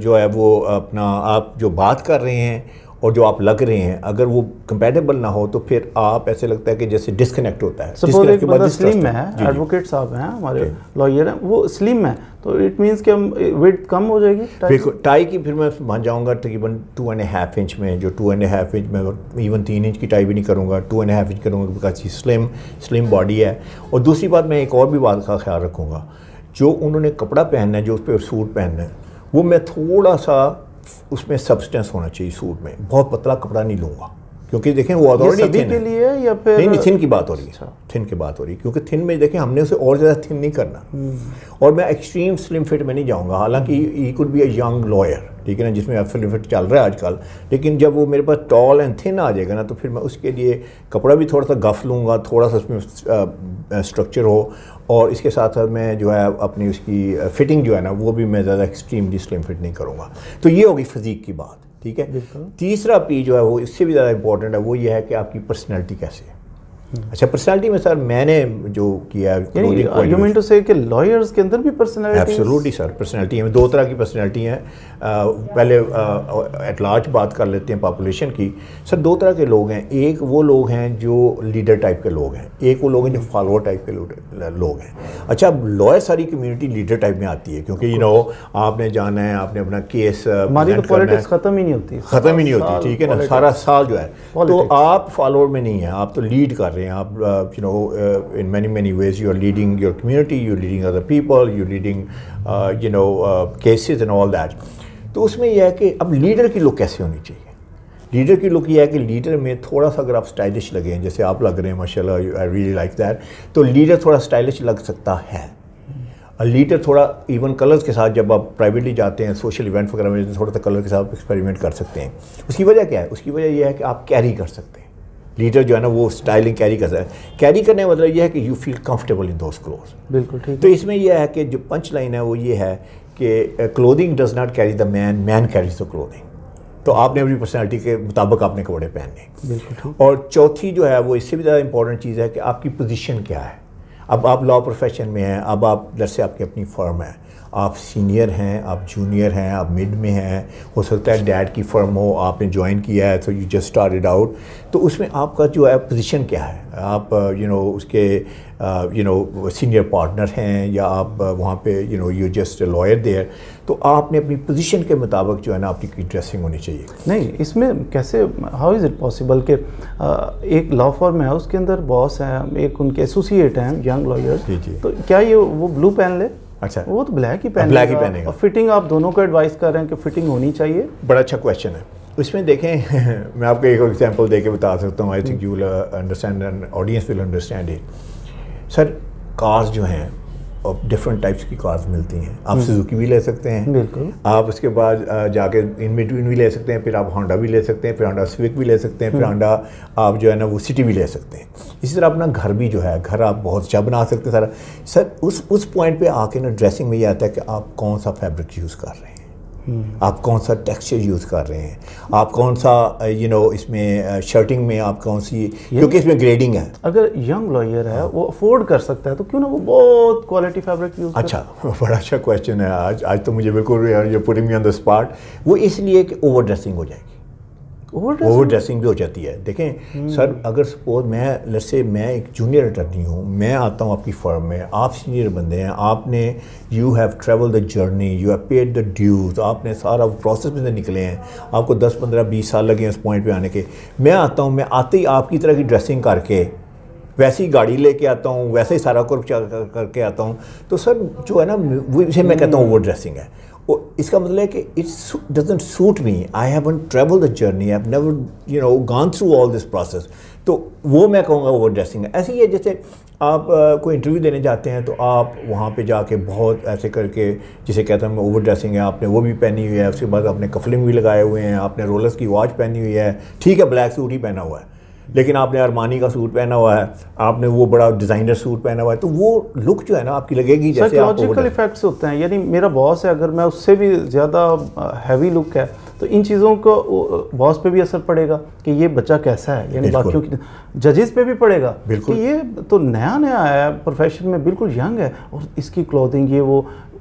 Speaker 2: جو ہے وہ اپنا آپ جو بات کر رہے ہیں اور جو آپ لگ رہے ہیں اگر وہ کمپیٹیبل نہ ہو تو پھر آپ ایسے لگتا ہے کہ جیسے ڈسکنیکٹ ہوتا ہے.
Speaker 1: سپوز ایک بندہ سلیم ہے, ایڈوکیٹ صاحب ہیں ہمارے لائر ہیں, وہ سلیم ہے تو اٹ مینس کہ ویٹ کم ہو جائے گی.
Speaker 2: بالکل, ٹائی کی پھر میں مان جاؤں گا تقریباً 2.5 انچ میں, جو 2.5 انچ میں ایون 3 انچ کی ٹائی بھی نہیں کروں گا, 2.5 انچ کروں گا بیکاز سلم باڈی ہے. اور دوسری بات میں ایک اور بھی بات کا خیال رکھوں گا, جو انہوں نے کپڑا پہننا ہے, جو اس پہ سوٹ پہننا ہے, وہ میں تھوڑا سا اس میں سبسٹنس ہونا چاہیے سوٹ میں, بہت پتلا کپڑا نہیں لوں گا کیونکہ دیکھیں وہ
Speaker 1: سبھی کے لیے یا پھر
Speaker 2: نہیں تھن کی بات ہو رہی ہے, تھن کی بات ہو رہی ہے کیونکہ تھن میں دیکھیں ہم نے اسے اور زیادہ تھن نہیں کرنا, اور میں ایکسٹریم سلم فٹ میں نہیں جاؤں گا. حالانکہ he could be a young lawyer, ٹھیک ہے نا, جس میں سلم فٹ چل رہا ہے آج کل, لیکن جب وہ میرے پاس ٹال اینڈ تھن آ جائے گا نا تو پھر میں اس کے لیے کپڑا بھی تھوڑا سا گف لوں گا, تھوڑا سا اس میں اسٹرکچر ہو, اور اس کے ساتھ ساتھ میں جو ہے اپنی اس کی فٹنگ جو ہے نا وہ بھی میں زیادہ ایکسٹریملی سلم فٹ نہیں کروں گا. تو یہ ہوگی فزیک کی بات, ٹھیک ہے. تیسرا پی جو ہے وہ اس سے بھی زیادہ امپورٹنٹ ہے, وہ یہ ہے کہ آپ کی پرسنالٹی کیسے ہے. اچھا, پرسنالٹی میں سر میں نے جو کیا ہے,
Speaker 1: یو مین ٹو سے کہ لائرز کے اندر بھی پرسنالٹی.
Speaker 2: ایبسولوٹلی سر, پرسنالٹی ہیں, 2 طرح کی پرسنالٹی ہیں. پہلے ایٹ لارج بات کر لیتے ہیں پاپولیشن کی. سر 2 طرح کے لوگ ہیں, ایک وہ لوگ ہیں جو لیڈر ٹائپ کے لوگ ہیں, ایک وہ لوگ ہیں جو فالوور ٹائپ کے لوگ ہیں. اچھا, اب لائر ساری کمیونٹی لیڈر ٹائپ میں آتی ہے کیونکہ آپ نے جانا ہے, آپ نے اپنا کیس,
Speaker 1: ہماری تو پولیٹکس ختم ہی نہیں ہوتی,
Speaker 2: ٹھیک ہے نا, سارا سال جو ہے. تو آپ فالوور میں نہیں ہیں, آپ تو لیڈ کر رہے ہیں. آپ in many ways you are leading your community, you are leading other people, you are leading cases and all that. تو اس میں یہ ہے کہ اب لیڈر کی لک کیسے ہونی چاہیے. لیڈر کی لک یہ ہے کہ لیڈر میں تھوڑا سا اگر آپ اسٹائلش لگیں, جیسے آپ لگ رہے ہیں ماشاء اللہ, آئی ریئلی لائک دیٹ, تو لیڈر تھوڑا اسٹائلش لگ سکتا ہے. لیڈر تھوڑا ایون کلرز کے ساتھ, جب آپ پرائیویٹلی جاتے ہیں سوشل ایونٹ وغیرہ میں, تھوڑا سا کلر کے ساتھ ایکسپیریمنٹ کر سکتے ہیں. اس کی وجہ کیا ہے, اس کی وجہ یہ ہے کہ آپ کیری کر سکتے ہیں. لیڈر جو ہے نا وہ اسٹائلنگ کیری کر سکتا ہے. کیری کرنے کا مطلب یہ ہے کہ you feel comfortable in those clothes.
Speaker 1: بالکل ٹھیک.
Speaker 2: تو اس میں یہ ہے کہ جو پنچ لائن ہے وہ یہ ہے کہ clothing does not carry the man, man carries the clothing. تو آپ نے اپنی پرسنالٹی کے مطابق اپنے کپڑے پہننے.
Speaker 1: بالکل.
Speaker 2: اور چوتھی جو ہے وہ اس سے بھی زیادہ امپورٹنٹ چیز ہے کہ آپ کی پوزیشن کیا ہے. اب آپ لا پروفیشن میں ہیں, اب آپ جیسے آپ کی اپنی فرم ہے, آپ سینئر ہیں, آپ جونیئر ہیں, آپ مڈ میں ہیں, ہو سکتا ہے ڈیڈ کی فرم ہو, آپ نے جوائن کیا ہے, تو یو جسٹ اسٹارٹڈ آؤٹ. تو اس میں آپ کا جو ہے پوزیشن کیا ہے, آپ اس کے سینئر پارٹنر ہیں, یا آپ وہاں پہ یو جسٹ لائر دیئر. تو آپ نے اپنی پوزیشن کے مطابق جو ہے نا اپنی ڈریسنگ ہونی چاہیے.
Speaker 1: نہیں, اس میں کیسے, ہاؤ از اٹ پاسبل کہ ایک لا فرم ہے, اس کے اندر باس ہیں, ایک ان کے ایسوسیٹ ہیں ینگ لائرز, تو کیا یہ وہ بلو پہن لے؟
Speaker 2: اچھا,
Speaker 1: وہ تو بلیک ہی پہنے گا. فٹنگ آپ دونوں کو ایڈوائز کر رہے ہیں کہ فٹنگ ہونی چاہیے.
Speaker 2: بڑا اچھا کویشچن ہے. اس میں دیکھیں میں آپ کو ایک ایگزامپل دے کے بتا سکتا ہوں, آئی think you will understand and audience will understand it. Sir cars جو ہیں ڈفرینٹ ٹائپس کی کارز ملتی ہیں. آپ سوزوکی بھی لے سکتے ہیں,
Speaker 1: بالکل.
Speaker 2: آپ اس کے بعد جا کے ان بٹوین بھی لے سکتے ہیں, پھر آپ ہونڈا بھی لے سکتے ہیں, پھر ہونڈا سوک بھی لے سکتے ہیں, پھر ہونڈا آپ جو ہے نا وہ سٹی بھی لے سکتے ہیں. اسی طرح اپنا گھر بھی جو ہے, گھر آپ بہت اچھا بنا سکتے ہیں سارا. سر اس پوائنٹ پہ آ کے نا ڈریسنگ میں یہ آتا ہے کہ آپ کون سا فیبرک یوز کر رہے ہیں, آپ کون سا ٹیکسچر یوز کر رہے ہیں, آپ کون سا اس میں شرٹنگ میں آپ کون سی, کیونکہ اس میں گریڈنگ ہے.
Speaker 1: اگر ینگ لائر ہے وہ افورڈ کر سکتا ہے تو کیوں نہ وہ بہت کوالٹی فیبرک یوز کرے.
Speaker 2: اچھا, بڑا اچھا کویشچن ہے. آج تو مجھے بالکل you putting me on the spot. وہ اس لیے کہ اوور ڈریسنگ ہو جائے گی, اوور ڈریسنگ بھی ہو جاتی ہے. دیکھیں سر, اگر سپوز میں ایک جونیئر اٹرنی ہوں, میں آتا ہوں آپ کی فرم میں, آپ سینئر بندے ہیں, آپ نے you have travel the journey, you have paid the dues, آپ نے سارا پروسیس میں سے نکلے ہیں, آپ کو 10 15 20 سال لگے ہیں اس پوائنٹ پہ آنے کے. میں آتا ہوں, میں آتے ہی آپ کی طرح کی ڈریسنگ کر کے ویسی گاڑی لے کے آتا ہوں, ویسے ہی سارا کچھ کر کے آتا ہوں. تو سر جو ہے نا وہ اسے میں کہتا ہوں اوور ڈریسنگ ہے. اس کا مطلب ہے کہ it's doesn't suit me, I haven't travel the journey, I have never gone through all this process. تو وہ میں کہوں گا اوور ڈریسنگ ہے. ایسے ہی ہے جیسے آپ کوئی انٹرویو دینے جاتے ہیں تو آپ وہاں پہ جا کے بہت ایسے کر کے, جسے کہتا ہوں میں اوور ڈریسنگ ہے, آپ نے وہ بھی پہنی ہوئی ہے, اس کے بعد آپ نے کفلنگ بھی لگائے ہوئے ہیں, آپ نے رولرس کی واچ پہنی ہوئی ہے, ٹھیک ہے بلیک سوٹ ہی پہنا ہوا ہے, لیکن آپ نے ارمانی کا سوٹ پہنا ہوا ہے, آپ نے وہ بڑا ڈیزائنر سوٹ پہنا ہوا ہے, تو وہ لک جو ہے نا آپ کی لگے گی جیسے
Speaker 1: سائیکولوجیکل ایفیکٹس ہوتے ہیں. یعنی میرا باس ہے, اگر میں اس سے بھی زیادہ ہیوی لک ہے تو ان چیزوں کو باس پہ بھی اثر پڑے گا کہ یہ بچہ کیسا ہے, یعنی باقیوں کی ججز پہ بھی پڑے گا کہ یہ تو نیا آیا ہے پروفیشن میں, بالکل ینگ ہے, اور اس کی کلوتھنگ یہ وہ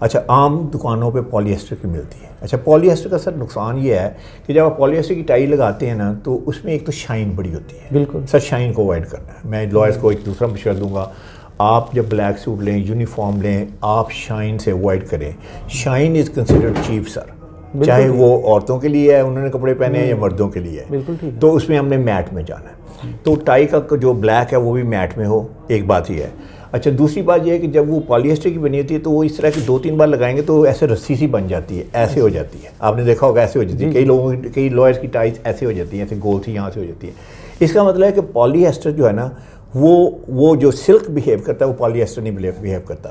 Speaker 2: اچھا عام دکانوں پہ پولی ایسٹر کی ملتی ہے. اچھا پولی ایسٹر کا سر نقصان یہ ہے کہ جب آپ پولی ایسٹر کی ٹائی لگاتے ہیں نا تو اس میں ایک تو شائن بڑی ہوتی ہے.
Speaker 1: بالکل
Speaker 2: سر شائن کو اوائڈ کرنا ہے. میں لائرس کو ایک دوسرا مشورہ دوں گا, آپ جب بلیک سوٹ لیں یونیفارم لیں آپ شائن سے اوائڈ کریں. شائن از کنسیڈرڈ چیپ سر, چاہے وہ عورتوں کے لیے ہے انہوں نے کپڑے پہنے ہیں یا مردوں کے لیے ہے. تو اس میں ہم نے میٹ میں جانا ہے. تو ٹائی کا جو بلیک ہے وہ بھی میٹ میں ہو, ایک بات ہی ہے. اچھا دوسری بات یہ ہے کہ جب وہ پولی ایسٹر کی بنی ہوتی ہے تو وہ اس طرح کی 2-3 بار لگائیں گے تو ایسے رسی سی بن جاتی ہے, ایسے ہو جاتی ہے. آپ نے دیکھا ہوگا ایسے ہو جاتی ہے. کئی لوگوں کی کئی لائرس کی ٹائز ایسے ہو جاتی ہیں, ایسے گول تھی یہاں سے ہو جاتی ہے. اس کا مطلب ہے کہ پولی ایسٹر جو ہے نا وہ جو سلک بیہیو کرتا ہے وہ پولی ایسٹر نہیں بیہیو کرتا.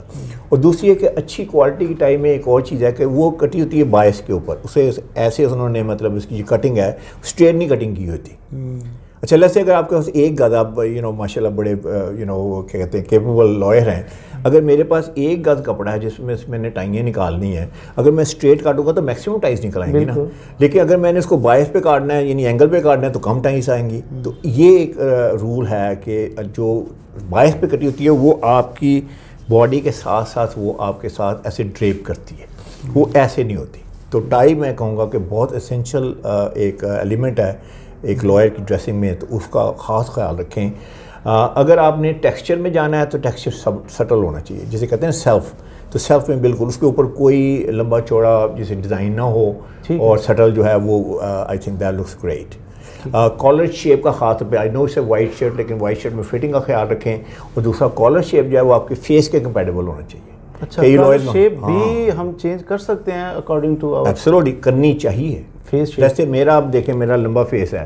Speaker 2: اور دوسری ہے کہ اچھی کوالٹی کی ٹائی میں ایک اور چیز ہے کہ وہ کٹی ہوتی ہے بائس کے اوپر, اسے ایسے انہوں نے مطلب اس کی جو کٹنگ ہے اسٹریٹ نہیں کٹنگ کی ہوتی. اچھا لیٹس سے اگر آپ کے پاس ایک گز, آپ ماشاء اللہ بڑے کیا کہتے ہیں کیپیبل لائر ہیں, اگر میرے پاس ایک گز کپڑا ہے جس میں میں نے ٹائیاں نکالنی ہیں, اگر میں اسٹریٹ کاٹوں گا تو میکسیمم ٹائز نکل آئیں گی نا. لیکن اگر میں نے اس کو بائس پہ کاٹنا ہے یعنی اینگل پہ کاٹنا ہے تو کم ٹائز آئیں گی. تو یہ ایک رول ہے کہ جو بائس پہ کٹی ہوتی ہے وہ آپ کی باڈی کے ساتھ ساتھ وہ آپ کے ساتھ ایسے ڈریپ کرتی ہے, وہ ایسے نہیں ہوتی. تو ٹائی میں کہوں گا کہ بہت اسینشل ایک ایلیمنٹ ہے ایک لائر کی ڈریسنگ میں, تو اس کا خاص خیال رکھیں. اگر آپ نے ٹیکسچر میں جانا ہے تو ٹیکسچر سٹل ہونا چاہیے, جسے کہتے ہیں سیلف. تو سیلف میں بالکل اس کے اوپر کوئی لمبا چوڑا جسے ڈیزائن نہ ہو, اور سٹل جو ہے وہ I think that looks great. Collar shape کا خاص طور پہ آئی نو اسے وائٹ شرٹ, لیکن وائٹ شرٹ میں فٹنگ کا خیال رکھیں. اور دوسرا کالر شیپ جو ہے وہ آپ کے فیس کے کمپیٹیبل ہونا چاہیے.
Speaker 1: اچھا کالر شیپ بھی ہم چینج کر سکتے ہیں اکارڈنگ ٹو آور,
Speaker 2: ایبسولوٹلی کرنی چاہیے. جیسے میرا آپ دیکھیں میرا لمبا فیس ہے,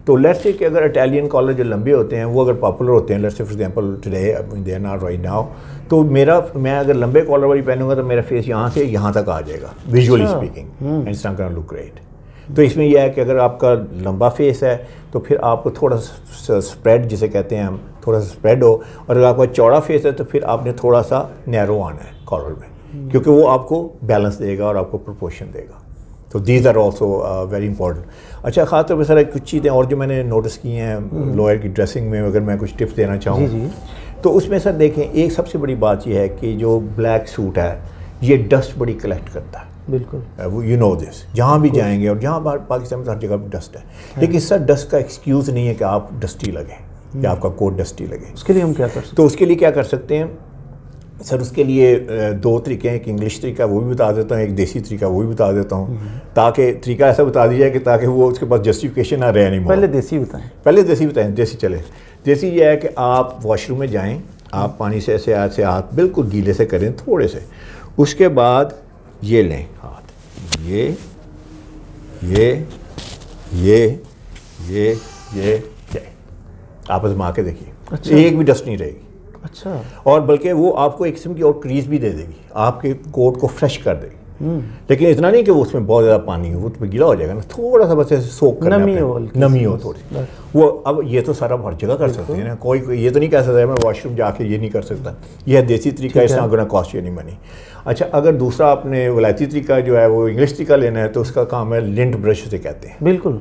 Speaker 2: تو لیٹس سے کہ اگر اٹیلین کالر جو لمبے ہوتے ہیں وہ اگر پاپولر ہوتے ہیں, let's say for example today they are not right now, تو میں اگر لمبے کالر والی پہنوں گا تو میرا فیس یہاں سے یہاں تک آ جائے گا visually speaking, and it's not gonna look great. تو اس میں یہ ہے کہ اگر آپ کا لمبا فیس ہے تو پھر آپ کو تھوڑا سا اسپریڈ جسے کہتے ہیں ہم, تھوڑا سا اسپریڈ ہو. اور اگر آپ کا چوڑا فیس ہے تو پھر آپ نے تھوڑا سا نیرو آنا ہے کالر میں, کیونکہ وہ آپ کو بیلنس دے گا اور آپ کو پروپورشن دے گا. تو these are also very important. اچھا خاص طور پہ سر کچھ چیزیں اور جو میں نے نوٹس کی ہیں لوئر کی ڈریسنگ میں, اگر میں کچھ ٹپس دینا چاہوں تو اس میں سر دیکھیں ایک سب سے بڑی بات یہ ہے کہ جو بلیک سوٹ ہے یہ ڈسٹ بڑی کلیکٹ کرتا ہے. بالکل یو نو دس, جہاں بھی جائیں گے اور جہاں پاکستان میں ہر جگہ پہ ڈسٹ ہے, لیکن سر ڈسٹ کا ایکسکیوز نہیں ہے کہ آپ ڈسٹی لگیں یا آپ کا کوٹ ڈسٹی لگے.
Speaker 1: اس کے لیے ہم کیا کر سکتے ہیں؟
Speaker 2: تو اس کے لیے کیا کر سکتے ہیں سر, اس کے لیے 2 طریقے ہیں. ایک انگلش طریقہ وہ بھی بتا دیتا ہوں, ایک دیسی طریقہ وہ بھی بتا دیتا ہوں, تاکہ طریقہ ایسا بتا دیا کہ تاکہ وہ اس کے پاس جسٹیفیکیشن نہ رہے. نہیں
Speaker 1: پہلے دیسی بتائیں.
Speaker 2: پہلے دیسی بتائیں. دیسی چلے. دیسی یہ ہے کہ آپ واش روم میں جائیں, آپ پانی سے ایسے ہاتھ بالکل گیلے سے کریں تھوڑے سے, اس کے بعد یہ لیں ہاتھ, یہ آپ آزما کے دیکھیے, ایک بھی ڈسٹ نہیں رہے گی.
Speaker 1: اچھا,
Speaker 2: اور بلکہ وہ آپ کو ایک قسم کی اور کریز بھی دے دے گی, آپ کے کوٹ کو فریش کر دے گی. لیکن اتنا نہیں کہ وہ اس میں بہت زیادہ پانی ہو, وہ تو گیلا ہو جائے گا نا, تھوڑا سا بس ایسے سوک کرنا, نمی ہو تھوڑی. وہ اب یہ تو سارا ہر جگہ کر سکتے ہیں نا, کوئی یہ تو نہیں کہہ سکتا ہے میں واش روم جا کے یہ نہیں کر سکتا. یہ دیسی طریقہ, اس طرح گنا کاسٹ نہیں بنی. اچھا اگر دوسرا آپ نے ولایتی طریقہ جو ہے وہ انگلش طریقہ لینا ہے تو اس کا کام ہے لنٹ برش سے کہتے ہیں. بالکل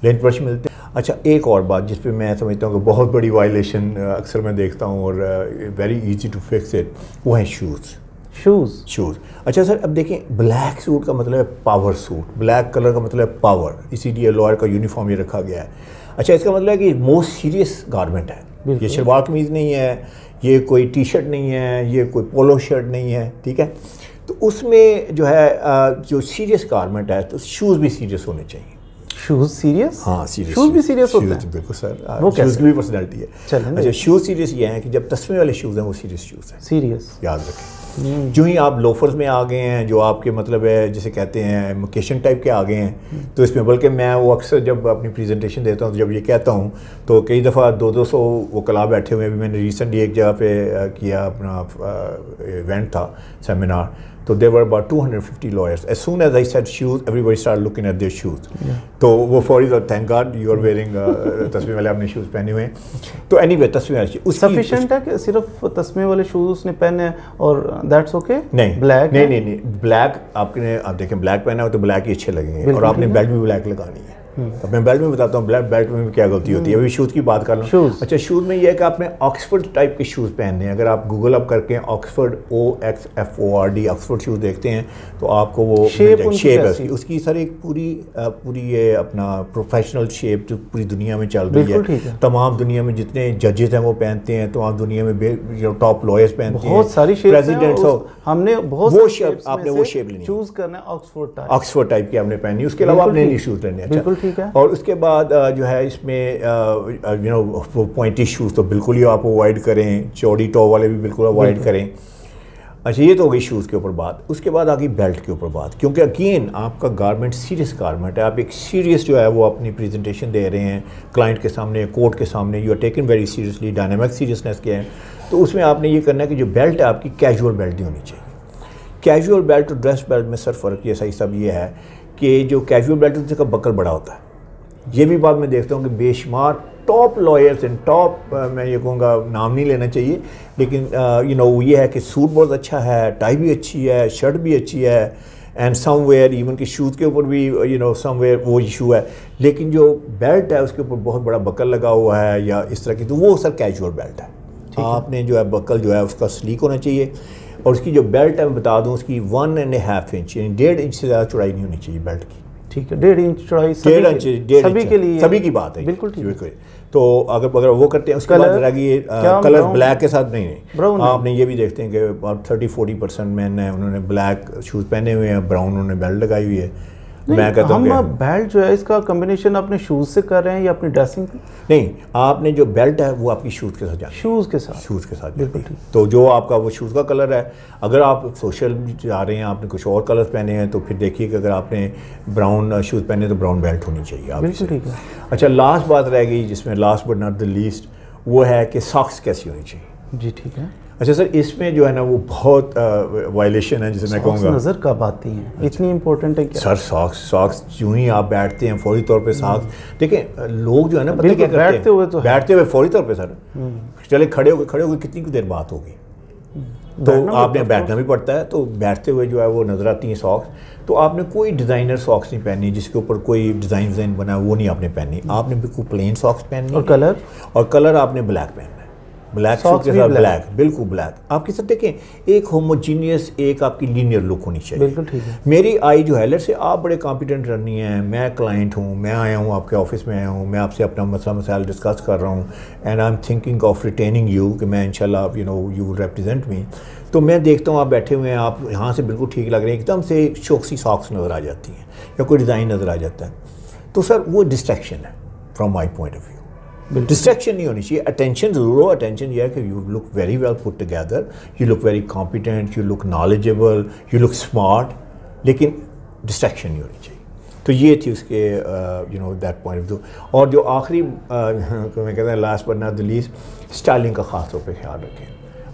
Speaker 2: لنٹ برش ملتے ہیں. اچھا ایک اور بات جس پہ میں سمجھتا ہوں کہ بہت بڑی وائلیشن اکثر میں دیکھتا ہوں اور very easy to fix it, وہ ہیں شوز. اچھا سر اب دیکھیں بلیک سوٹ کا مطلب ہے پاور سوٹ, بلیک کلر کا مطلب ہے پاور, اسی لیے لوئر کا یونیفارم یہ رکھا گیا ہے. اچھا اس کا مطلب ہے کہ موسٹ سیریس گارمنٹ ہے, یہ شلوار قمیض نہیں ہے, یہ کوئی ٹی شرٹ نہیں ہے, یہ کوئی پولو شرٹ نہیں ہے, ٹھیک ہے. تو اس میں جو ہے جو سیریس گارمنٹ ہے تو شوز بھی سیریس ہونے چاہیے.
Speaker 1: Shoes serious?
Speaker 2: ہاں سیریس.
Speaker 1: شوز بھی سیریس ہوتے ہیں؟
Speaker 2: بالکل سر, شوز کی بھی پرسنالٹی ہے. اچھا شوز سیریس یہ ہیں کہ جب تسمے والے شوز ہیں وہ سیریس شوز ہیں. سیریس یاد رکھیں. جو ہی آپ لوفرز میں آ گئے ہیں, جو آپ کے مطلب ہے جسے کہتے ہیں موکیشن ٹائپ کے آ گئے ہیں, تو اس میں بلکہ میں وہ اکثر جب اپنی پریزنٹیشن دیتا ہوں تو جب یہ کہتا ہوں تو کئی دفعہ 200 وکلاء بیٹھے ہوئے. میں نے ریسنٹلی ایک جگہ پہ کیا اپنا ایونٹ تھا, سیمینار, تو there were about 250 lawyers. As soon as I said shoes, everybody started looking at their shoes. تو وہ فوری تو thank God you are wearing تسمے والے اپنے شوز پہنے ہوئے ہیں. تو اینی وے تسمے والے شوز
Speaker 1: سفیشینٹ ہے کہ صرف تسمے والے شوز اس نے پہنے اور دیٹس اوکے؟
Speaker 2: نہیں
Speaker 1: بلیک
Speaker 2: نہیں, بلیک آپ نے آپ دیکھیں بلیک پہنا ہو تو بلیک ہی اچھے لگیں گے, اور آپ نے بیلٹ بھی بلیک لگانی ہے. اب میں بیلٹ میں بتاتا ہوں بیلٹ میں بھی کیا غلطی ہوتی ہے. ابھی شوز کی بات کر لوں. اچھا شوز میں یہ ہے کہ آپ نے آکسفورڈ ٹائپ کے شوز پہننے ہیں. اگر آپ گوگل اپ کر کے آکسفورڈ OXFORD آکسفورڈ شوز دیکھتے ہیں تو آپ کو وہ شیپ ہے اس کی سر ایک پوری یہ اپنا پروفیشنل شیپ جو پوری دنیا میں چل رہی ہے. تمام دنیا میں جتنے ججز ہیں وہ پہنتے ہیں, تمام دنیا میں ٹاپ لائرز پہنتے ہیں,
Speaker 1: بہت ساری
Speaker 2: پریزیڈنٹس.
Speaker 1: ہم نے
Speaker 2: وہ شیپ آپ نے وہ شیپ لینی,
Speaker 1: چوز کرنا ہے
Speaker 2: آکسفورڈ ٹائپ کی آپ نے پہنی. اس کے علاوہ آپ نے نہیں شوز لینے. اچھا اور اس کے بعد جو ہے اس میں وہ پوائنٹی شوز تو بالکل ہی آپ اوائڈ کریں, چوڑی ٹو والے بھی بالکل اوائڈ کریں. اچھا یہ تو ہو گئی شوز کے اوپر بات. اس کے بعد آگئی بیلٹ کے اوپر بات, کیونکہ اگین آپ کا گارمنٹ سیریس گارمنٹ ہے. آپ ایک سیریس جو ہے وہ اپنی پریزنٹیشن دے رہے ہیں کلائنٹ کے سامنے, کورٹ کے سامنے. You are taken very seriously, dynamic seriousness کے ہیں. تو اس میں آپ نے یہ کرنا ہے کہ جو بیلٹ ہے آپ کی کیجول بیلٹ نہیں ہونی چاہیے. کیجول بیلٹ اور ڈریس بیلٹ میں سر فرق یہ صحیح سب یہ ہے کہ جو کیجول بیلٹ ہے اس کا بکل بڑا ہوتا ہے. یہ بھی بات میں دیکھتا ہوں کہ بے شمار ٹاپ لائرز اینڈ ٹاپ, میں یہ کہوں گا نام نہیں لینا چاہیے, لیکن یہ ہے کہ سوٹ بہت اچھا ہے, ٹائی بھی اچھی ہے, شرٹ بھی اچھی ہے, اینڈ سم ویئر ایون کہ شوز کے اوپر بھی سم ویئر وہ ایشو ہے, لیکن جو بیلٹ ہے اس کے اوپر بہت بڑا بکل لگا ہوا ہے یا اس طرح کی, تو وہ سر کیجول بیلٹ ہے. آپ نے جو ہے بکل جو ہے اس کا سلیک ہونا چاہیے. اور اس کی جو بیلٹ ہے میں بتا دوں اس کی 1.5 انچ یعنی 1.5 انچ سے زیادہ چوڑائی نہیں ہونی چاہیے بیلٹ کی.
Speaker 1: ٹھیک ہے, 1.5 انچ چوڑائی سبھی کے لیے,
Speaker 2: سبھی کی بات ہے.
Speaker 1: بالکل ٹھیک ہے.
Speaker 2: تو اگر وہ کرتے ہیں اس کے بعد رہ گئی کلر بلیک کے ساتھ نہیں. آپ نے یہ بھی دیکھتے ہیں کہ 30-40% مین ہیں انہوں نے بلیک شوز پہنے ہوئے ہیں, براؤن انہوں نے بیلٹ لگائی ہوئی ہے. میں کہتا ہوں
Speaker 1: ہم بیلٹ جو ہے اس کا کمبینیشن اپنے شوز سے کر رہے ہیں یا اپنی ڈریسنگ؟
Speaker 2: نہیں, آپ نے جو بیلٹ ہے وہ آپ کی شوز کے ساتھ جاتی ہے. شوز کے ساتھ بالکل. تو جو آپ کا وہ شوز کا کلر ہے, اگر آپ سوشل جا رہے ہیں آپ نے کچھ اور کلر پہنے ہیں تو پھر دیکھیے کہ اگر آپ نے براؤن شوز پہنے تو براؤن بیلٹ ہونی چاہیے آپ.
Speaker 1: بالکل ٹھیک ہے.
Speaker 2: اچھا لاسٹ بات رہ گئی جس میں last but not the least, وہ ہے کہ ساکس کیسی ہونی چاہیے.
Speaker 1: جی ٹھیک ہے.
Speaker 2: اچھا سر اس میں جو ہے نا وہ بہت وائلیشن ہے جسے میں کہوں گا.
Speaker 1: نظر کب آتی ہیں اتنی امپورٹنٹ ہے کیا؟
Speaker 2: سر ساکس جو ہی آپ بیٹھتے ہیں فوری طور پہ ساکس دیکھیں لوگ جو ہے نا پتہ کیا کرتے ہیں بیٹھتے ہوئے فوری طور پہ سر چلے کھڑے ہو گئے کتنی دیر بات ہوگی, تو آپ نے بیٹھنا بھی پڑتا ہے. تو بیٹھتے ہوئے جو ہے وہ نظر آتی ہیں ساکس. تو آپ نے کوئی ڈیزائنر ساکس نہیں پہنی جس کے اوپر کوئی ڈیزائن بنا وہ نہیں آپ نے پہنی. آپ نے بالکل پلین ساکس پہنی. اور کلر آپ نے بلیک پہننا ہے, بلیک سوٹ کے ساتھ بلیک, بالکل بلیک. آپ کے ساتھ دیکھیں ایک ہوموجینیس ایک آپ کی لینئر لک ہونی چاہیے.
Speaker 1: بالکل ٹھیک ہے.
Speaker 2: میری آئی جو ہے لیٹ سے آپ بڑے کمپیٹنٹ رنی ہیں, میں کلائنٹ ہوں, میں آیا ہوں آپ کے آفس میں آیا ہوں, میں آپ سے اپنا مسئلہ مسائل ڈسکس کر رہا ہوں, and I am thinking of retaining you کہ میں انشاءاللہ یو ول ریپرزینٹ می. تو میں دیکھتا ہوں آپ بیٹھے ہوئے ہیں, آپ یہاں سے بالکل ٹھیک لگ رہے ہیں, ایک دم سے شوق سی ساکس نظر آ جاتی ہیں یا کوئی ڈیزائن نظر آ جاتا ہے, تو سر وہ ڈسٹریکشن ہے from my point of view. Distraction نہیں ہونی چاہیے, اٹینشن ضرور ہو. اٹینشن یہ ہے کہ you look very well put together, you look very competent, you look knowledgeable, you look smart, لیکن ڈسٹریکشن نہیں ہونی چاہیے. تو یہ تھی اس کے دیٹ پوائنٹ آف ویو. اور جو آخری میں کہتا ہوں last but not the least, styling کا خاص طور پہ خیال رکھیں.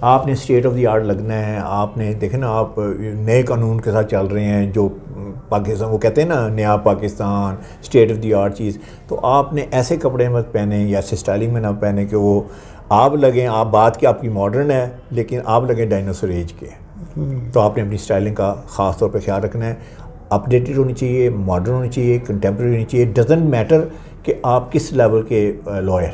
Speaker 2: آپ نے اسٹیٹ آف دی آرٹ لگنا ہے. آپ نے دیکھیں نا آپ نئے قانون کے ساتھ چل رہے ہیں جو پاکستان وہ کہتے ہیں نا نیا Pakistan state of the art چیز, تو آپ نے ایسے کپڑے مت پہنے یا ایسے اسٹائلنگ میں نہ پہنے کہ وہ آپ لگیں, آپ بات کی آپ کی ماڈرن ہے لیکن آپ لگیں ڈائناسور ایج کے. تو آپ نے اپنی اسٹائلنگ کا خاص طور پہ خیال رکھنا ہے. اپڈیٹڈ ہونی چاہیے, ماڈرن ہونی چاہیے, کنٹمپریری ہونی چاہیے. ڈزنٹ میٹر کہ آپ کس لیول کے لائر ہیں.